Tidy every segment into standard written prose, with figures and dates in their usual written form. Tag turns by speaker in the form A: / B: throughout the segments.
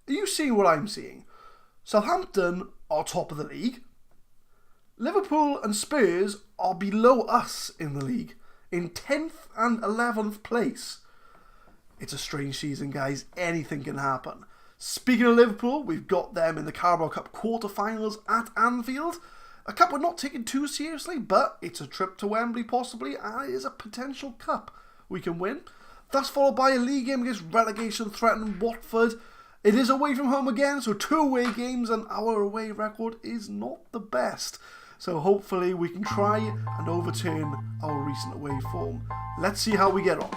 A: Are you seeing what I'm seeing? Southampton are top of the league. Liverpool and Spurs are below us in the league, in 10th and 11th place. It's a strange season, guys. Anything can happen. Speaking of Liverpool, we've got them in the Carabao Cup Quarter Finals at Anfield. A cup we're not taking too seriously, but it's a trip to Wembley possibly, and it is a potential cup we can win. That's followed by a league game against relegation threatened Watford. It is away from home again, so 2 away games, and our away record is not the best. So hopefully we can try and overturn our recent away form. Let's see how we get on.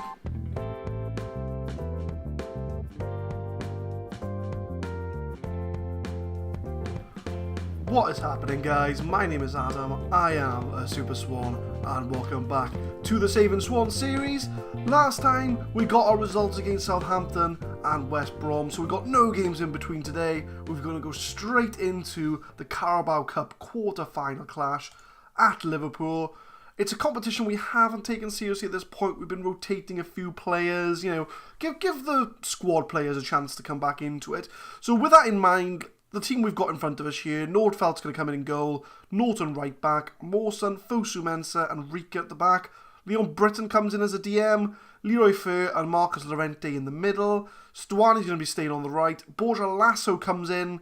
A: What is happening, guys? My name is Adam, I am a Super Swan, and welcome back to the Saving Swans series. Last time we got our results against Southampton and West Brom, so we've got no games in between today. We're going to go straight into the Carabao Cup Quarter Final clash at Liverpool. It's a competition we haven't taken seriously at this point. We've been rotating a few players, give the squad players a chance to come back into it. So with that in mind, the team we've got in front of us here, Nordfeldt's going to come in goal, Norton right back, Mawson, Fosu Mensah and Rika at the back. Leon Britton comes in as a DM, Leroy Fer and Marcus Llorente in the middle. Stuani's going to be staying on the right. Borja Lasso comes in,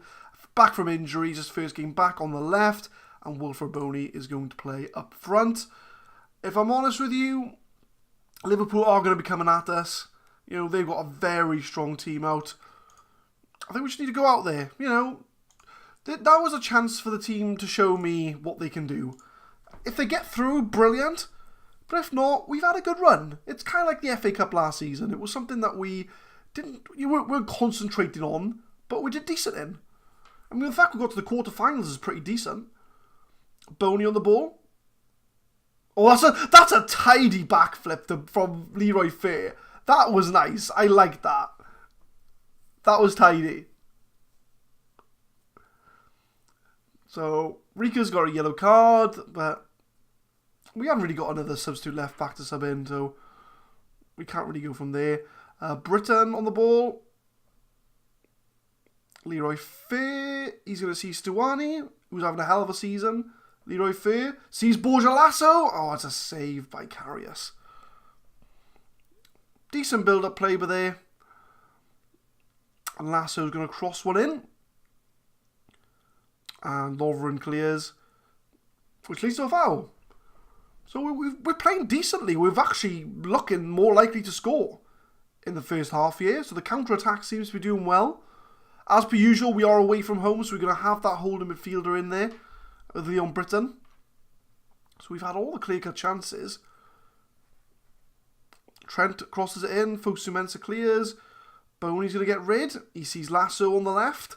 A: back from injuries, his first game back on the left. And Wilfred Boney is going to play up front. If I'm honest with you, Liverpool are going to be coming at us. They've got a very strong team out. I think we just need to go out there, That was a chance for the team to show me what they can do. If they get through, brilliant. But if not, we've had a good run. It's kind of like the FA Cup last season. It was something that we weren't concentrating on, but we did decent in. I mean, the fact we got to the quarterfinals is pretty decent. Boney on the ball. Oh, that's a tidy backflip from Leroy Fer. That was nice. I liked that. That was tidy. So, Rika's got a yellow card, but we haven't really got another substitute left back to sub in, so we can't really go from there. Britton on the ball. Leroy Fer, he's going to see Stuani, who's having a hell of a season. Leroy Fer sees Borja Lasso. Oh, it's a save by Karius. Decent build-up play by there. And Lasso's going to cross one in. And Lovren clears, which leads to a foul. So we're playing decently. We're actually looking more likely to score in the first half here. So the counter-attack seems to be doing well. As per usual, we are away from home, so we're going to have that holding midfielder in there with Leon Britton. So we've had all the clear-cut chances. Trent crosses it in. Fosu Mensah clears. Boney's going to get rid. He sees Lasso on the left.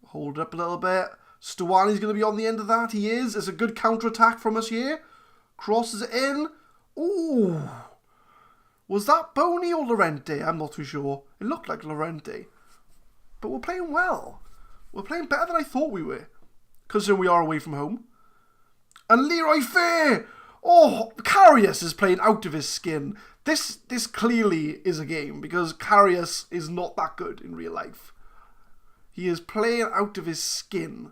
A: Hold it up a little bit. Stuani's going to be on the end of that. He is. It's a good counter-attack from us here. Crosses it in. Ooh. Was that Boney or Llorente? I'm not too sure. It looked like Llorente. But we're playing well. We're playing better than I thought we were, considering we are away from home. And Leroy Fer! Oh, Karius is playing out of his skin. This clearly is a game, because Karius is not that good in real life. He is playing out of his skin.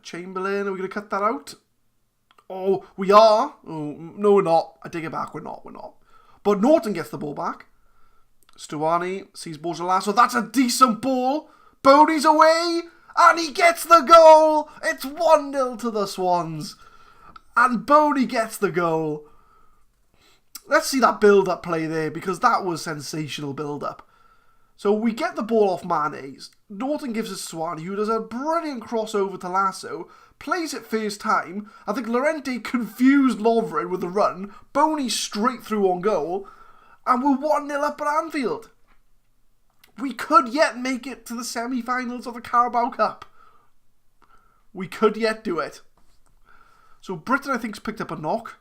A: Chamberlain, are we going to cut that out? Oh, we are. Oh, no, we're not. I take it back. We're not. But Norton gets the ball back. Stuani sees Borja Lasso. That's a decent ball. Boney's away. And he gets the goal. It's 1-0 to the Swans. And Boney gets the goal. Let's see that build-up play there, because that was sensational build-up. So we get the ball off Mane. Norton gives it to Stuani, who does a brilliant crossover to Lasso. Plays it first time. I think Llorente confused Lovren with the run. Boney straight through on goal. And we're 1-0 up at Anfield. We could yet make it to the semi-finals of the Carabao Cup. We could yet do it. So Britton, I think, has picked up a knock.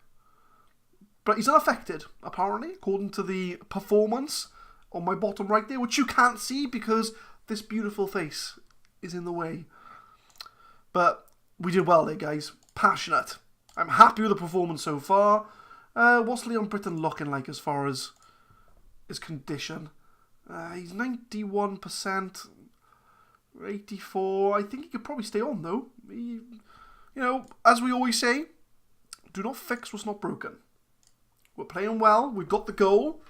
A: But he's unaffected, apparently, according to the performance on my bottom right there, which you can't see because this beautiful face is in the way. But we did well there, guys. Passionate. I'm happy with the performance so far. What's Leon Britton looking like as far as his condition? He's 91%, 84. I think he could probably stay on though. As we always say, do not fix what's not broken. We're playing well. We've got the goal.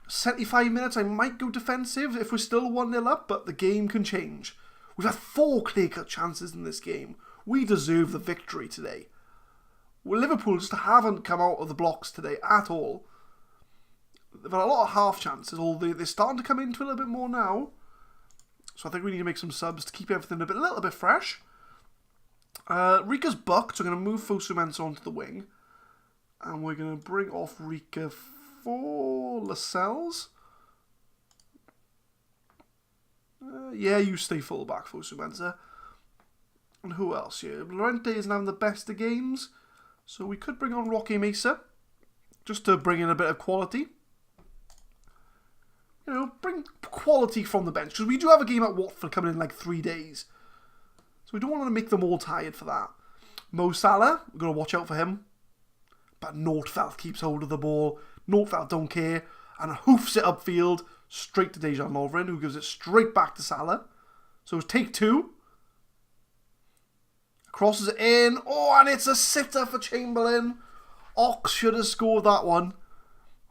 A: 75 minutes, I might go defensive if we're still 1-0 up, but the game can change. We've had 4 clear-cut chances in this game. We deserve the victory today. Well, Liverpool just haven't come out of the blocks today at all. They've had a lot of half chances, although they're starting to come into it a little bit more now. So I think we need to make some subs to keep everything a little bit fresh. Rika's bucked, so I'm going to move Fosu Mensah onto the wing. And we're going to bring off Rika for Lascelles. Yeah, you stay full back, Fosu Mensah. And who else here? Llorente isn't having the best of games. So we could bring on Roque Mesa. Just to bring in a bit of quality. Bring quality from the bench. Because we do have a game at Watford coming in like 3 days. So we don't want to make them all tired for that. Mo Salah, we've got to watch out for him. But Nordfeldt keeps hold of the ball. Nordfeldt don't care. And hoofs it upfield straight to Dejan Lovren, who gives it straight back to Salah. So it's take 2. Crosses it in. Oh, and it's a sitter for Chamberlain. Ox should have scored that one.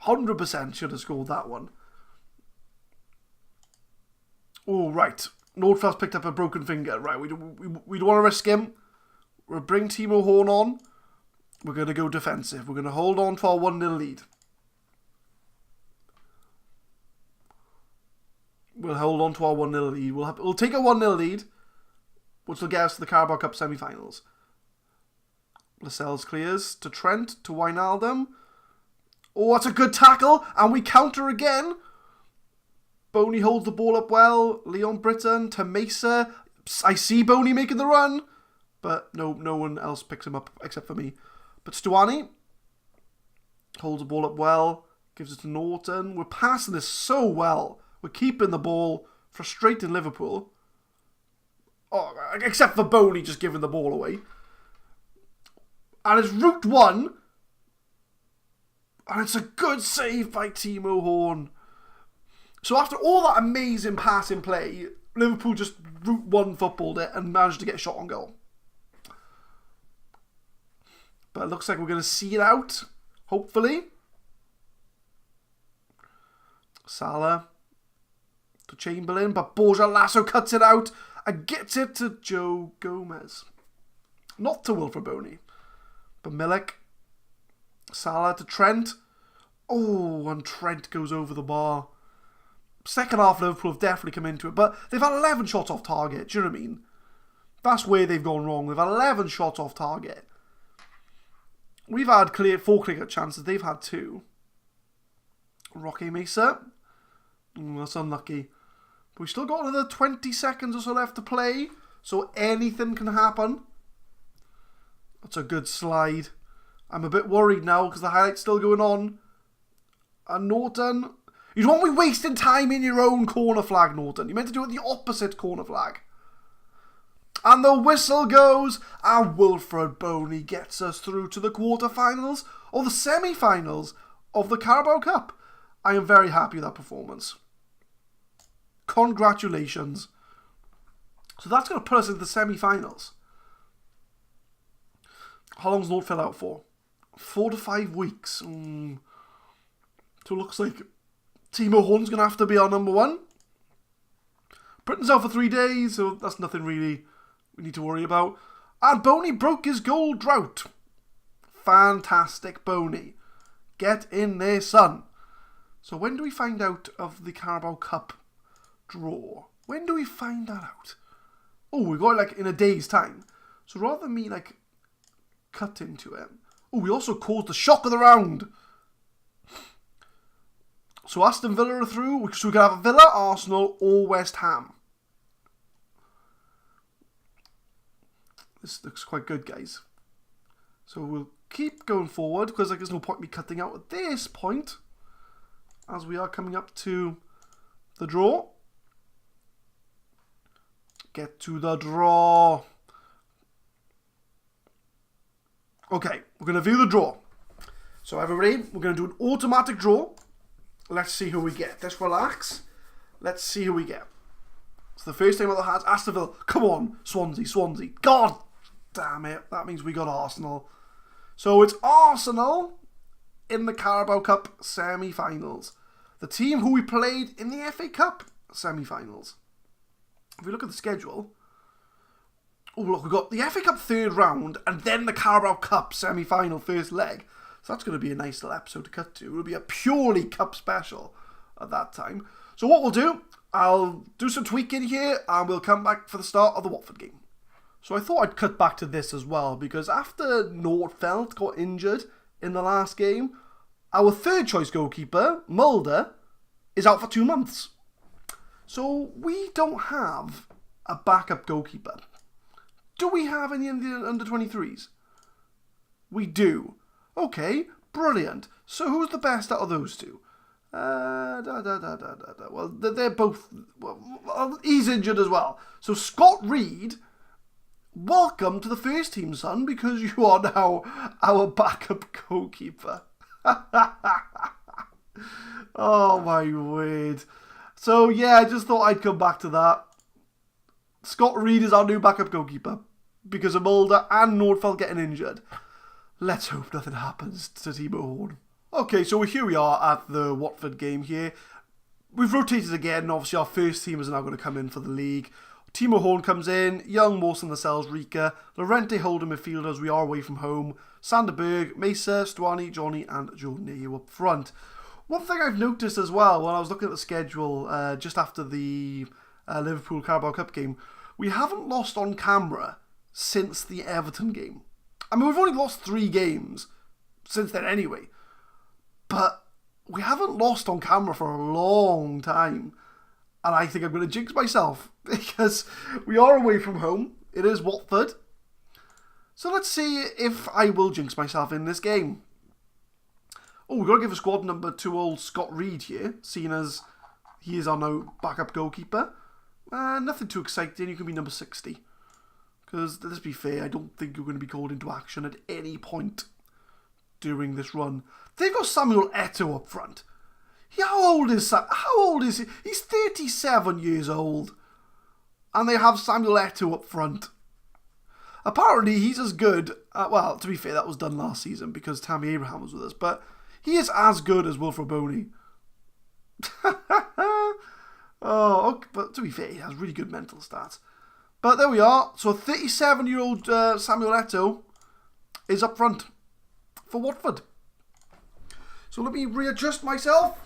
A: 100% should have scored that one. Oh, right. Nordfeldt's picked up a broken finger. Right, we don't want to risk him. We'll bring Timo Horn on. We're going to go defensive. We're going to hold on to our 1-0 lead. We'll hold on to our 1-0 lead. We'll take a 1-0 lead, which will get us to the Carabao Cup semi-finals. Lascelles clears to Trent, to Wijnaldum. Oh, that's a good tackle, and we counter again. Boney holds the ball up well. Leon Britton to Mesa. I see Boney making the run, but no one else picks him up except for me. But Stuani holds the ball up well, gives it to Norton. We're passing this so well. We're keeping the ball, frustrating Liverpool. Oh, except for Boney just giving the ball away. And it's route 1. And it's a good save by Timo Horn. So after all that amazing passing play, Liverpool just route 1 footballed it and managed to get a shot on goal. But it looks like we're going to see it out, hopefully. Salah to Chamberlain, but Borja Lasso cuts it out and gets it to Joe Gomez. Not to Wilfred Boney, but Milik. Salah to Trent. Oh, and Trent goes over the bar. Second half, Liverpool have definitely come into it, but they've had 11 shots off target. Do you know what I mean? That's where they've gone wrong. They've had 11 shots off target. We've had 4 clear chances. They've had 2. Roque Mesa. That's unlucky. But we've still got another 20 seconds or so left to play, so anything can happen. That's a good slide. I'm a bit worried now because the highlight's still going on. And Norton... You don't want me wasting time in your own corner flag, Norton. You meant to do it the opposite corner flag. And the whistle goes, and Wilfred Boney gets us through to the quarterfinals or the semi-finals of the Carabao Cup. I am very happy with that performance. Congratulations. So that's going to put us into the semi-finals. How long's Nordfeldt out for? 4 to 5 weeks. So it looks like Timo Horn's going to have to be our number 1. Britain's out for 3 days, so that's nothing really we need to worry about. And Boney broke his goal drought. Fantastic, Boney. Get in there, son. So when do we find out of the Carabao Cup draw? When do we find that out? Oh, we got it in a day's time. So rather than me cut into it. Oh, we also caused the shock of the round. So Aston Villa are through. So we can have Villa, Arsenal, or West Ham. This looks quite good, guys. So we'll keep going forward because there's no point me cutting out at this point, as we are coming up to the draw. Get to the draw. Okay, we're going to view the draw. So everybody, we're going to do an automatic draw. Let's see who we get. Let's relax. Let's see who we get. So the first game of the hands, Aston Villa. Come on, Swansea. God damn it. That means we got Arsenal. So it's Arsenal in the Carabao Cup semi-finals. The team who we played in the FA Cup semi-finals. If we look at the schedule, oh look, we've got the FA Cup third round and then the Carabao Cup semi-final first leg. So that's going to be a nice little episode to cut to. It'll be a purely cup special at that time. So what we'll do, I'll do some tweaking here and we'll come back for the start of the Watford game. So I thought I'd cut back to this as well because after Nordfeldt got injured in the last game, our third choice goalkeeper, Mulder, is out for 2 months. So we don't have a backup goalkeeper. Do we have any in the under-23s? We do. Okay, brilliant. So who's the best out of those two? Well, they're both... Well, he's injured as well. So Scott Reed, welcome to the first team, son, because you are now our backup goalkeeper. Oh my word. So yeah, I just thought I'd come back to that. Scott Reed is our new backup goalkeeper because of Mulder and Nordfeldt getting injured. Let's hope nothing happens to Timo Horn. Okay, so here we are at the Watford game here. We've rotated again. Obviously, our first team is now going to come in for the league. Timo Horn comes in. Young, Mawson, Lascelles, Rika. Lorente holding midfielders. We are away from home. Sanderberg, Mesa, Stuani, Johnny, and Jordan Ayew up front. One thing I've noticed as well when I was looking at the schedule just after the Liverpool Carabao Cup game, we haven't lost on camera since the Everton game. I mean, we've only lost 3 games since then anyway, but we haven't lost on camera for a long time, and I think I'm going to jinx myself because we are away from home. It is Watford. So let's see if I will jinx myself in this game. Oh, we've got to give a squad number to old Scott Reed here, seeing as he is our now backup goalkeeper. Nothing too exciting. You can be number 60. Because, let's be fair, I don't think you're going to be called into action at any point during this run. They've got Samuel Eto'o up front. How old is he? He's 37 years old. And they have Samuel Eto'o up front. Apparently, he's as good... well, to be fair, that was done last season because Tammy Abraham was with us. But he is as good as Wilfred Boney. Oh, okay, but to be fair, he has really good mental stats. But there we are. So a 37-year-old Samuel Eto'o is up front for Watford. So let me readjust myself.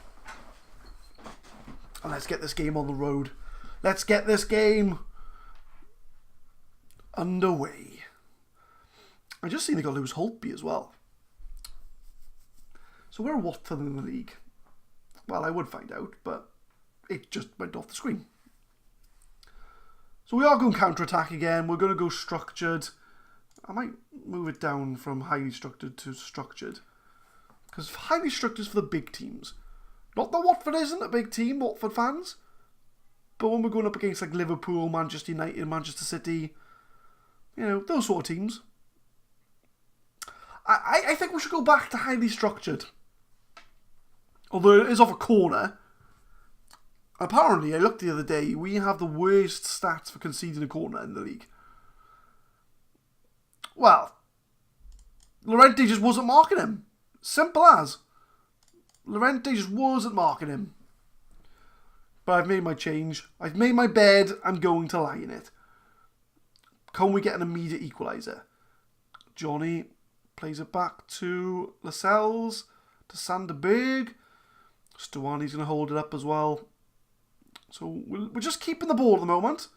A: And let's get this game on the road. Let's get this game underway. I just seen they got Lewis Holtby as well. So where are Watford in the league? Well, I would find out, but it just went off the screen. So we are going counter-attack again. We're going to go structured. I might move it down from highly structured to structured. Because highly structured is for the big teams. Not that Watford isn't a big team, Watford fans. But when we're going up against like Liverpool, Manchester United, Manchester City, you know, those sort of teams. I think we should go back to highly structured. Although it is off a corner. Apparently, I looked the other day, we have the worst stats for conceding a corner in the league. Well, Lorente just wasn't marking him. Simple as. Lorente just wasn't marking him. But I've made my change. I've made my bed. I'm going to lie in it. Can we get an immediate equaliser? Johnny plays it back to Lascelles, to Sanderberg. Stuani's going to hold it up as well. So we're just keeping the ball at the moment.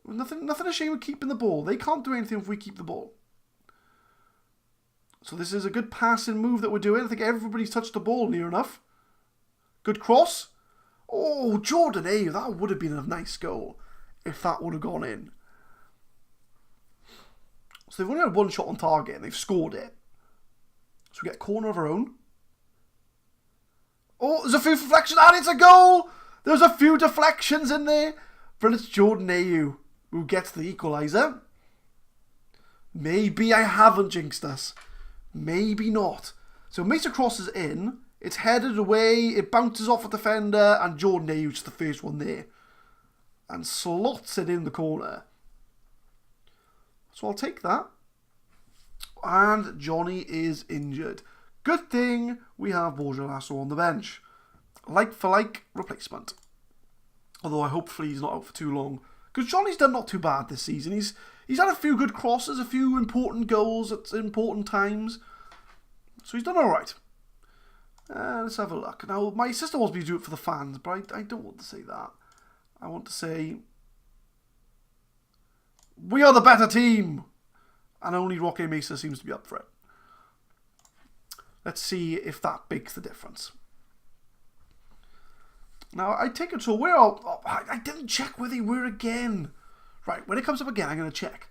A: Nothing ashamed of keeping the ball. They can't do anything if we keep the ball. So this is a good passing move that we're doing. I think everybody's touched the ball near enough. Good cross. Oh, Jordan Ayew. That would have been a nice goal if that would have gone in. So they've only had one shot on target and they've scored it. So we get a corner of our own. Oh, there's a few deflections and it's a goal! There's a few deflections in there. But it's Jordan Ayew who gets the equaliser. Maybe I haven't jinxed us. Maybe not. So Mesa crosses in. It's headed away, it bounces off a defender, and Jordan Ayew's the first one there. And slots it in the corner. So I'll take that. And Johnny is injured. Good thing we have Borja Lasso on the bench. Like for like replacement. Although hopefully he's not out for too long. Because Johnny's done not too bad this season. He's had a few good crosses, a few important goals at important times. So he's done alright. Let's have a look. Now, my sister wants me to do it for the fans, but I don't want to say that. I want to say, we are the better team! And only Roque Mesa seems to be up for it. Let's see if that makes the difference. Now, I take it, so where I didn't check where they were again. Right, when it comes up again, I'm going to check.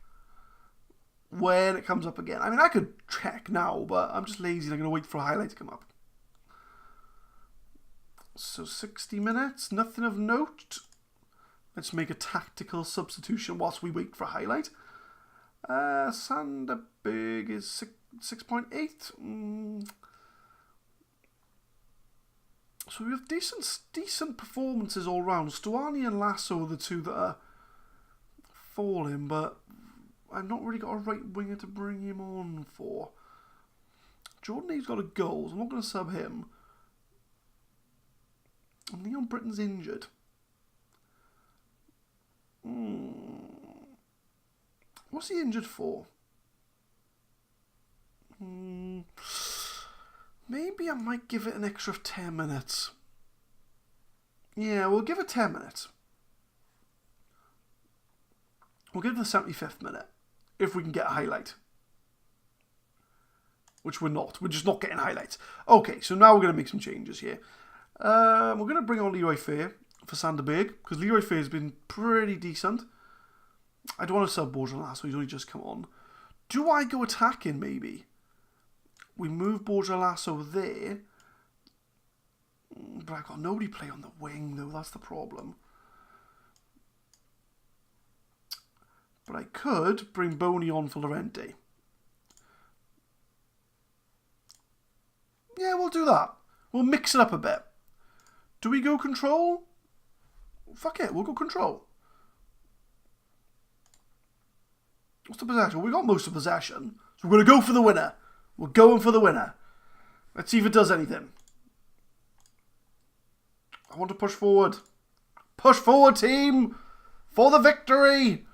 A: When it comes up again. I mean, I could check now, but I'm just lazy and I'm going to wait for a highlight to come up. So, 60 minutes, nothing of note. Let's make a tactical substitution whilst we wait for a highlight. Sanderberg is 6.8. So we have decent performances all round. Stuani and Lasso are the two that are falling, but I've not really got a right winger to bring him on for. Jordan Ayew's got a goal, so I'm not going to sub him. And Leon Britton's injured. What's he injured for? Maybe I might give it an extra 10 minutes. Yeah, we'll give it 10 minutes. We'll give it the 75th minute. If we can get a highlight. Which we're not. We're just not getting highlights. Okay, so now we're going to make some changes here. We're going to bring on Leroy Fair for Sanderberg. Because Leroy Fair has been pretty decent. I don't want to sub Borja Lasso. He's only just come on. Do I go attacking maybe? We move Borja Lasso there. But I've got nobody play on the wing though. That's the problem. But I could bring Boney on for Llorente. Yeah, we'll do that. We'll mix it up a bit. Do we go control? Fuck it, we'll go control. What's the possession? We got most of possession. So we're going to go for the winner. We're going for the winner. Let's see if it does anything. I want to push forward. Push forward, team! For the victory!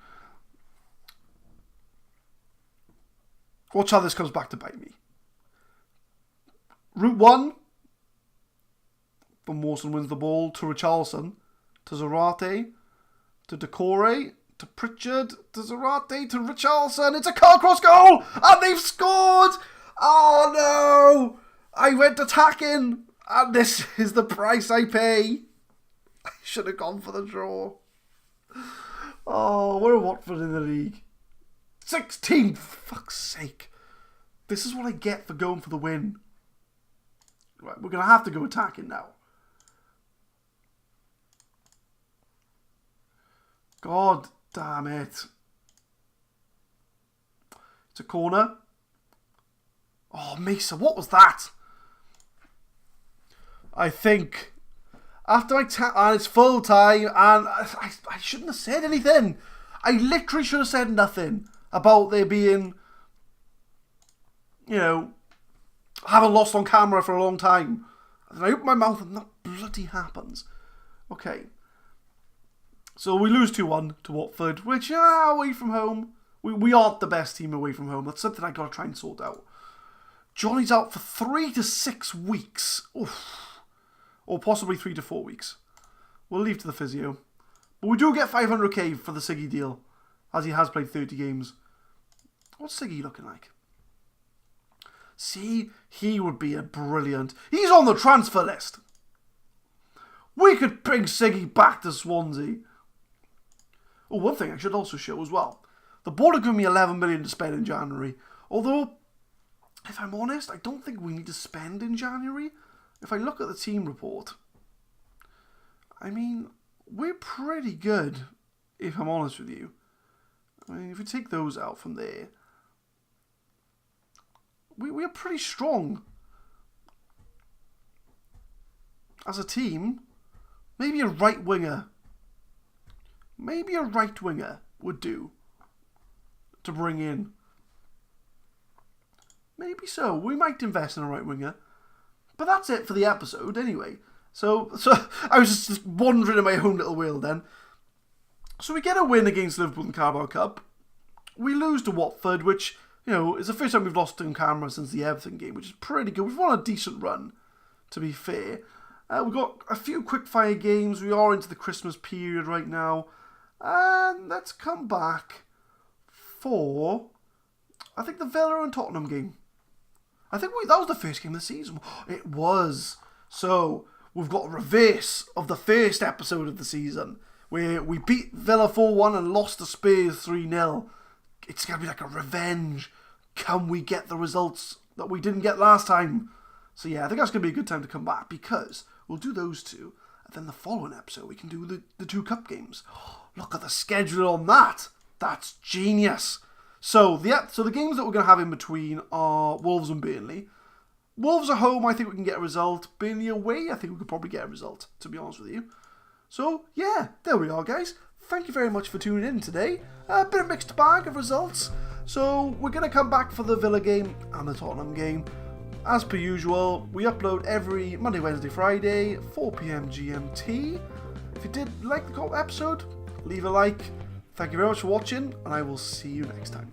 A: Watch how this comes back to bite me. Route 1. Van Mawson wins the ball to Richarlison. To Zarate. To Decore. To Pritchard. To Zarate. To Richarlison. It's a car cross goal! And they've scored! Oh no! I went attacking. And this is the price I pay. I should have gone for the draw. Oh, we're Watford in the league. 16! Fuck's sake. This is what I get for going for the win. Right, we're going to have to go attacking now. God damn it. It's a corner. Oh, Mesa, what was that? I think after and it's full time, and I shouldn't have said anything. I literally should have said nothing about there being, you know, haven't lost on camera for a long time. And I open my mouth and that bloody happens. Okay. So we lose 2-1 to Watford, which, away from home, we aren't the best team away from home. That's something I got to try and sort out. Johnny's out for 3 to 6 weeks. Oof. Or possibly 3 to 4 weeks. We'll leave to the physio. But we do get 500k for the Siggy deal, as he has played 30 games. What's Siggy looking like? See, he would be a brilliant... He's on the transfer list. We could bring Siggy back to Swansea. Oh, one thing I should also show as well. The board have given me 11 million to spend in January. Although, if I'm honest, I don't think we need to spend in January. If I look at the team report, I mean, we're pretty good, if I'm honest with you. I mean, if we take those out from there, we are pretty strong. as a team, maybe a right winger. Maybe a right winger would do to bring in. Maybe so. We might invest in a right winger. But that's it for the episode anyway. So I was just wandering in my own little world then. So we get a win against Liverpool in the Carabao Cup. We lose to Watford, which, you know, is the first time we've lost on camera since the Everton game, which is pretty good. We've won a decent run, to be fair. We've got a few quick-fire games. We are into the Christmas period right now. And let's come back for, I think, the Villa and Tottenham game. I think that was the first game of the season. It was. So, we've got a reverse of the first episode of the season, where we beat Villa 4-1 and lost to Spurs 3-0. It's going to be like a revenge. Can we get the results that we didn't get last time? So yeah, I think that's going to be a good time to come back, because we'll do those two, and then the following episode we can do the two cup games. Look at the schedule on that. That's genius. So the games that we're going to have in between are Wolves and Burnley. Wolves at home, I think we can get a result. Burnley away, I think we could probably get a result, to be honest with you. So, yeah, there we are, guys. Thank you very much for tuning in today. A bit of mixed bag of results. So, we're going to come back for the Villa game and the Tottenham game. As per usual, we upload every Monday, Wednesday, Friday, 4 PM GMT. If you did like the episode, leave a like. Thank you very much for watching, and I will see you next time.